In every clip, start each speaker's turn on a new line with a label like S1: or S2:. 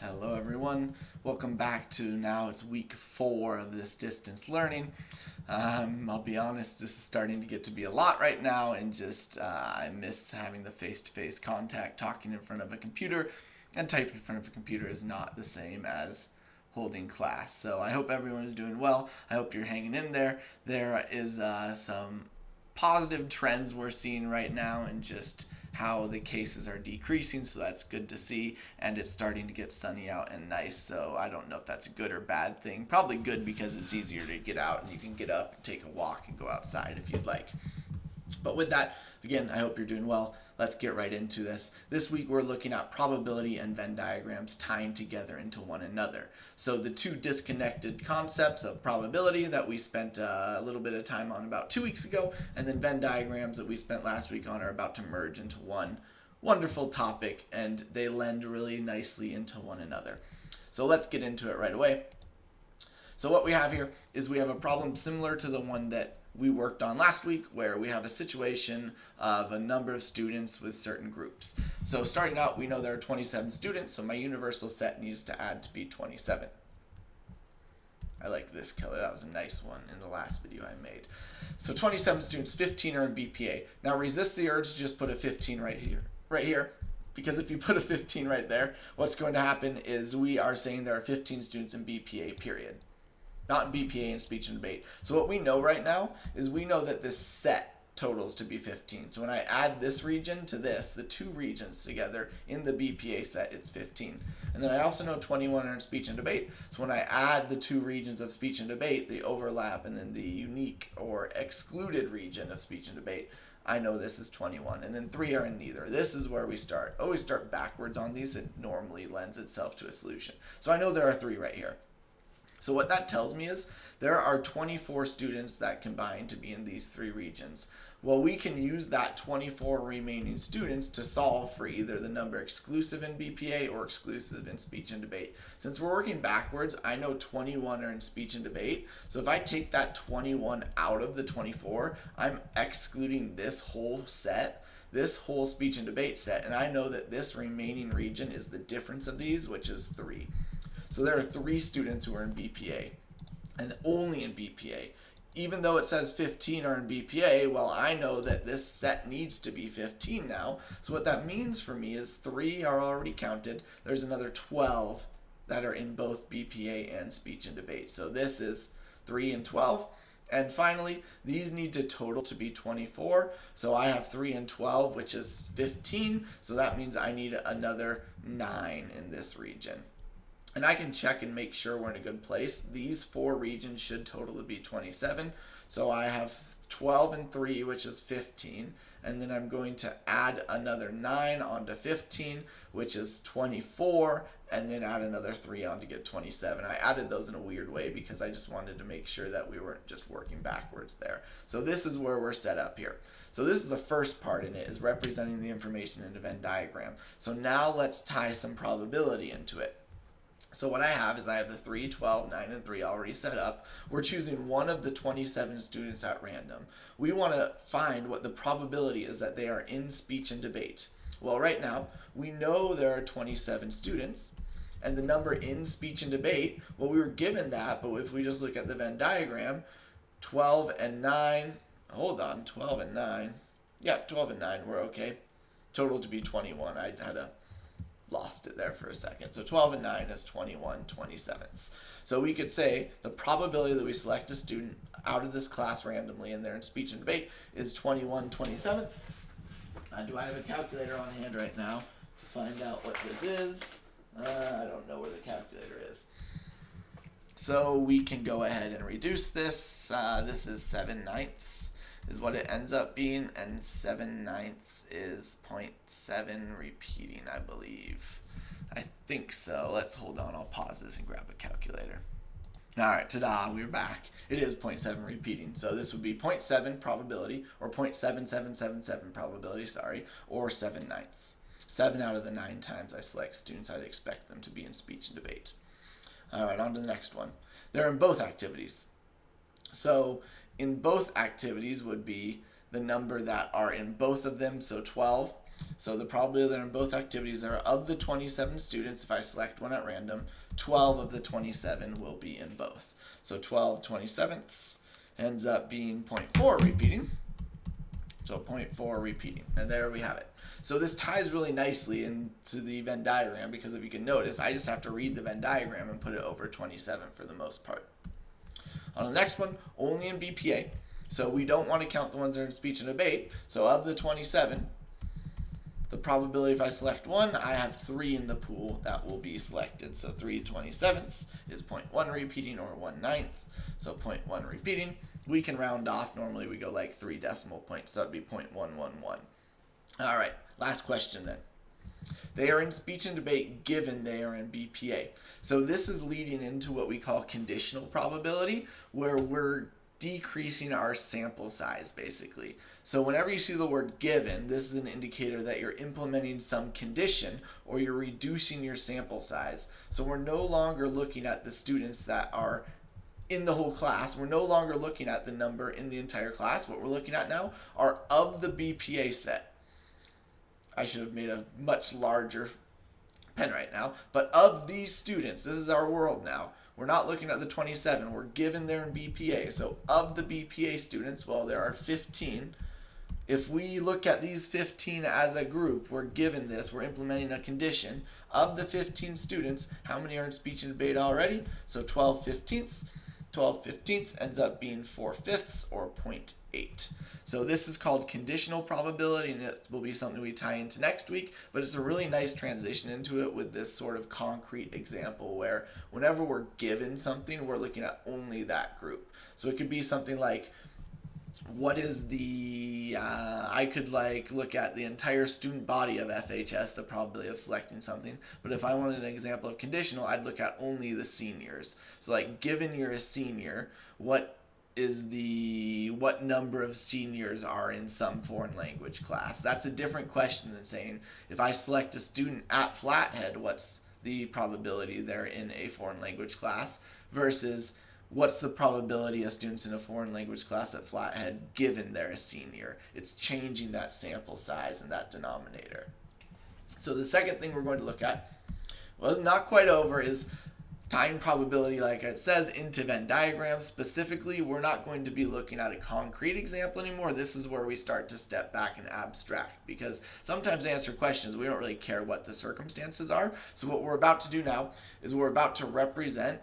S1: Hello everyone, welcome back to now it's week 4 of this distance learning. I'll be honest, this is starting to get to be a lot right now and I miss having the face-to-face contact. Talking in front of a computer and typing in front of a computer is not the same as holding class. So I hope everyone is doing well. I hope you're hanging in there. There is some positive trends we're seeing right now and just how the cases are decreasing, so that's good to see, and it's starting to get sunny out and nice, so I don't know if that's a good or bad thing. Probably good because it's easier to get out and you can get up and take a walk and go outside if you'd like. But with that, again, I hope you're doing well. Let's get right into this. This week we're looking at probability and Venn diagrams tying together into one another. So the two disconnected concepts of probability that we spent a little bit of time on about 2 weeks ago, and then Venn diagrams that we spent last week on, are about to merge into one wonderful topic, and they lend really nicely into one another. So let's get into it right away. So what we have here is we have a problem similar to the one that we worked on last week, where we have a situation of a number of students with certain groups. So starting out, we know there are 27 students, so my universal set needs to add to be 27. I like this color, that was a nice one in the last video I made. So 27 students, 15 are in BPA. Now resist the urge to just put a 15 right here, because if you put a 15 right there, what's going to happen is we are saying there are 15 students in BPA, period. Not in BPA and speech and debate. So what we know right now is we know that this set totals to be 15. So when I add this region to this, the two regions together in the BPA set, it's 15. And then I also know 21 are in speech and debate. So when I add the two regions of speech and debate, the overlap and then the unique or excluded region of speech and debate, I know this is 21. And then 3 are in neither. This is where we start. Always start backwards on these. It normally lends itself to a solution. So I know there are 3 right here. So what that tells me is there are 24 students that combine to be in these 3 regions. Well, we can use that 24 remaining students to solve for either the number exclusive in BPA or exclusive in speech and debate. Since we're working backwards, I know 21 are in speech and debate. So if I take that 21 out of the 24, I'm excluding this whole set, this whole speech and debate set, and I know that this remaining region is the difference of these, which is 3. So there are 3 students who are in BPA, and only in BPA. Even though it says 15 are in BPA, well, I know that this set needs to be 15 now. So what that means for me is 3 are already counted. There's another 12 that are in both BPA and speech and debate. So this is 3 and 12. And finally, these need to total to be 24. So I have 3 and 12, which is 15. So that means I need another 9 in this region. And I can check and make sure we're in a good place. These 4 regions should total to be 27. So I have 12 and 3, which is 15. And then I'm going to add another 9 onto 15, which is 24. And then add another 3 on to get 27. I added those in a weird way because I just wanted to make sure that we weren't just working backwards there. So this is where we're set up here. So this is the first part in it, is representing the information in a Venn diagram. So now let's tie some probability into it. So what I have is I have the 3, 12, 9, and 3 already set up. We're choosing one of the 27 students at random. We want to find what the probability is that they are in speech and debate. Well, right now, we know there are 27 students, and the number in speech and debate, well, we were given that, but if we just look at the Venn diagram, 12 and 9, hold on, 12 and 9, yeah, 12 and 9, we're okay. Total to be 21. I had lost it there for a second. So 12 and 9 is 21 27ths. So we could say the probability that we select a student out of this class randomly and they're in speech and debate is 21 27ths. Do I have a calculator on hand right now to find out what this is? I don't know where the calculator is. So we can go ahead and reduce this. This is 7/9 is what it ends up being, and 7/9 is 0.7 repeating, I believe. I think so. Let's hold on. I'll pause this and grab a calculator. All right, ta-da, we're back. It is 0.7 repeating. So this would be 0.7 probability, or 0.7777 probability, or 7/9. 7 out of the 9 times I select students, I'd expect them to be in speech and debate. All right, on to the next one. They're in both activities. So in both activities would be the number that are in both of them, so 12. So the probability that in both activities are of the 27 students, if I select one at random, 12 of the 27 will be in both. So 12 27ths ends up being 0.4 repeating. So 0.4 repeating. And there we have it. So this ties really nicely into the Venn diagram because if you can notice, I just have to read the Venn diagram and put it over 27 for the most part. On the next one, only in BPA. So we don't want to count the ones that are in speech and debate. So of the 27, the probability if I select one, I have 3 in the pool that will be selected. So 3 27ths is 0.1 repeating or 1/9. So 0.1 repeating. We can round off. Normally we go like 3 decimal points. So that'd be 0.111. All right, last question then. They are in speech and debate given they are in BPA. So this is leading into what we call conditional probability, where we're decreasing our sample size basically. So whenever you see the word given, this is an indicator that you're implementing some condition or you're reducing your sample size. So we're no longer looking at the students that are in the whole class. We're no longer looking at the number in the entire class. What we're looking at now are of the BPA set. I should have made a much larger pen right now. But of these students, this is our world now. We're not looking at the 27. We're given they're in BPA. So of the BPA students, well, there are 15. If we look at these 15 as a group, we're given this. We're implementing a condition. Of the 15 students, how many are in speech and debate already? So 12 15ths. 12 15ths ends up being 4/5 or 0.8. So this is called conditional probability, and it will be something we tie into next week, but it's a really nice transition into it with this sort of concrete example where whenever we're given something, we're looking at only that group. So it could be something like, what is the, I could like look at the entire student body of FHS, the probability of selecting something, but if I wanted an example of conditional, I'd look at only the seniors. So like, given you're a senior, what number of seniors are in some foreign language class? That's a different question than saying, if I select a student at Flathead, what's the probability they're in a foreign language class, versus what's the probability of students in a foreign language class at Flathead given they're a senior? It's changing that sample size and that denominator. So the second thing we're going to look at, well, not quite over, is tying probability, like it says, into Venn diagrams. Specifically, we're not going to be looking at a concrete example anymore. This is where we start to step back and abstract, because sometimes to answer questions, we don't really care what the circumstances are. So what we're about to do now is we're about to represent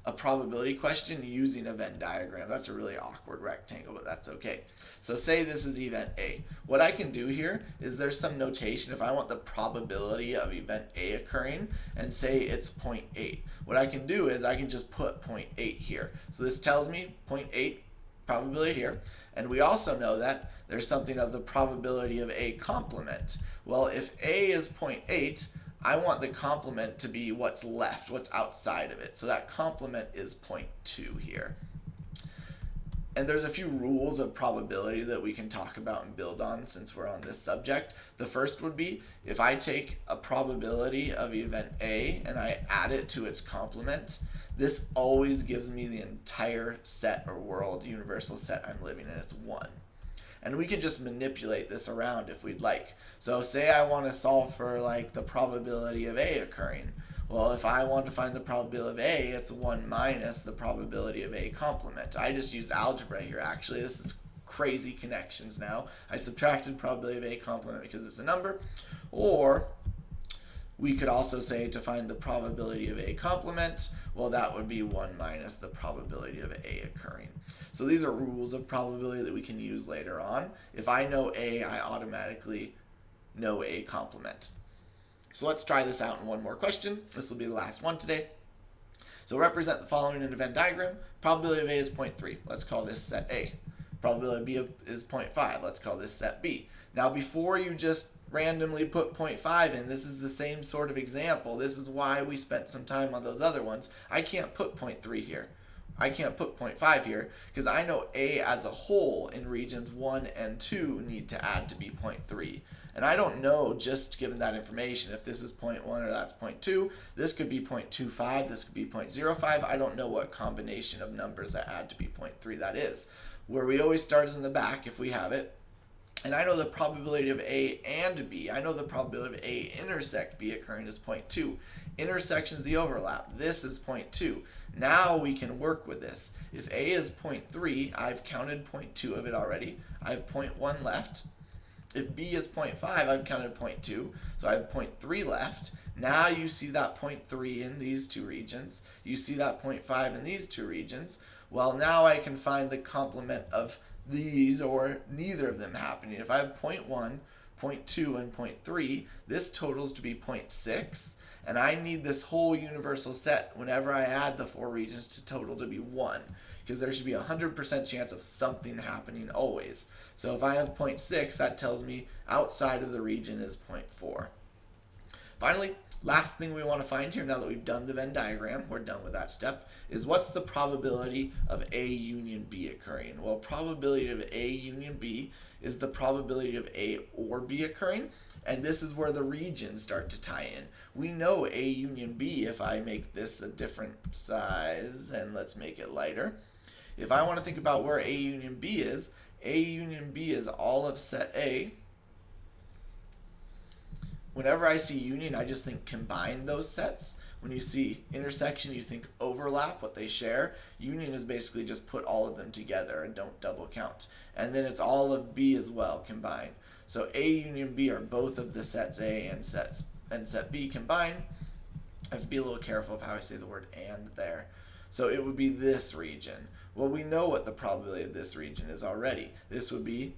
S1: a probability question using a Venn diagram. That's a really awkward rectangle, but that's okay. So say this is event A. What I can do here is there's some notation. If I want the probability of event A occurring and say it's 0.8, what I can do is I can just put 0.8 here. So this tells me 0.8 probability here. And we also know that there's something of the probability of A complement. Well, if A is 0.8, I want the complement to be what's left, what's outside of it. So that complement is 0.2 here. And there's a few rules of probability that we can talk about and build on since we're on this subject. The first would be, if I take a probability of event A and I add it to its complement, this always gives me the entire set or world universal set I'm living in. It's 1. And we can just manipulate this around if we'd like. So say I want to solve for like the probability of A occurring. Well, if I want to find the probability of A, it's 1 minus the probability of A complement. I just used algebra here, actually. This is crazy connections now. I subtracted probability of A complement because it's a number. Or we could also say to find the probability of A complement, well, that would be 1 minus the probability of A occurring. So these are rules of probability that we can use later on. If I know A, I automatically know A complement. So let's try this out in one more question. This will be the last one today. So represent the following in a Venn diagram. Probability of A is 0.3. Let's call this set A. Probability of B is 0.5. Let's call this set B. Now before you just randomly put 0.5 in, this is the same sort of example. This is why we spent some time on those other ones. I can't put 0.3 here. I can't put 0.5 here because I know A as a whole in regions 1 and 2 need to add to be 0.3. And I don't know, just given that information, if this is 0.1 or that's 0.2. This could be 0.25, this could be 0.05. I don't know what combination of numbers that add to be 0.3 that is. Where we always start is in the back if we have it. And I know the probability of A and B. I know the probability of A intersect B occurring is 0.2. Intersection is the overlap. This is 0.2. Now we can work with this. If A is 0.3, I've counted 0.2 of it already. I have 0.1 left. If B is 0.5, I've counted 0.2, so I have 0.3 left. Now you see that 0.3 in these two regions. You see that 0.5 in these two regions. Well, now I can find the complement of these or neither of them happening. If I have 0.1, 0.2, and 0.3, this totals to be 0.6, and I need this whole universal set whenever I add the four regions to total to be 1, because there should be a 100% chance of something happening always. So if I have 0.6, that tells me outside of the region is 0.4. Finally, last thing we want to find here, now that we've done the Venn diagram, we're done with that step, is what's the probability of A union B occurring? Well, probability of A union B is the probability of A or B occurring, and this is where the regions start to tie in. We know A union B, if I make this a different size, and let's make it lighter. If I want to think about where A union B is all of set A. Whenever I see union, I just think combine those sets. When you see intersection, you think overlap, what they share. Union is basically just put all of them together and don't double count. And then it's all of B as well combined. So A union B are both of the sets A and set B combined. I have to be a little careful of how I say the word and there. So it would be this region. Well, we know what the probability of this region is already. This would be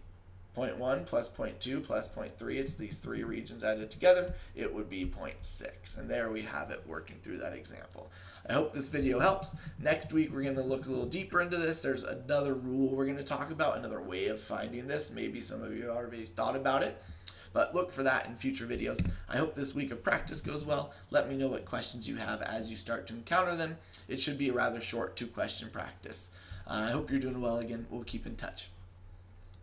S1: 0.1 plus 0.2 plus 0.3, it's these three regions added together, it would be 0.6. And there we have it working through that example. I hope this video helps. Next week we're going to look a little deeper into this. There's another rule we're going to talk about, another way of finding this. Maybe some of you already thought about it, but look for that in future videos. I hope this week of practice goes well. Let me know what questions you have as you start to encounter them. It should be a rather short 2-question practice. I hope you're doing well again. We'll keep in touch.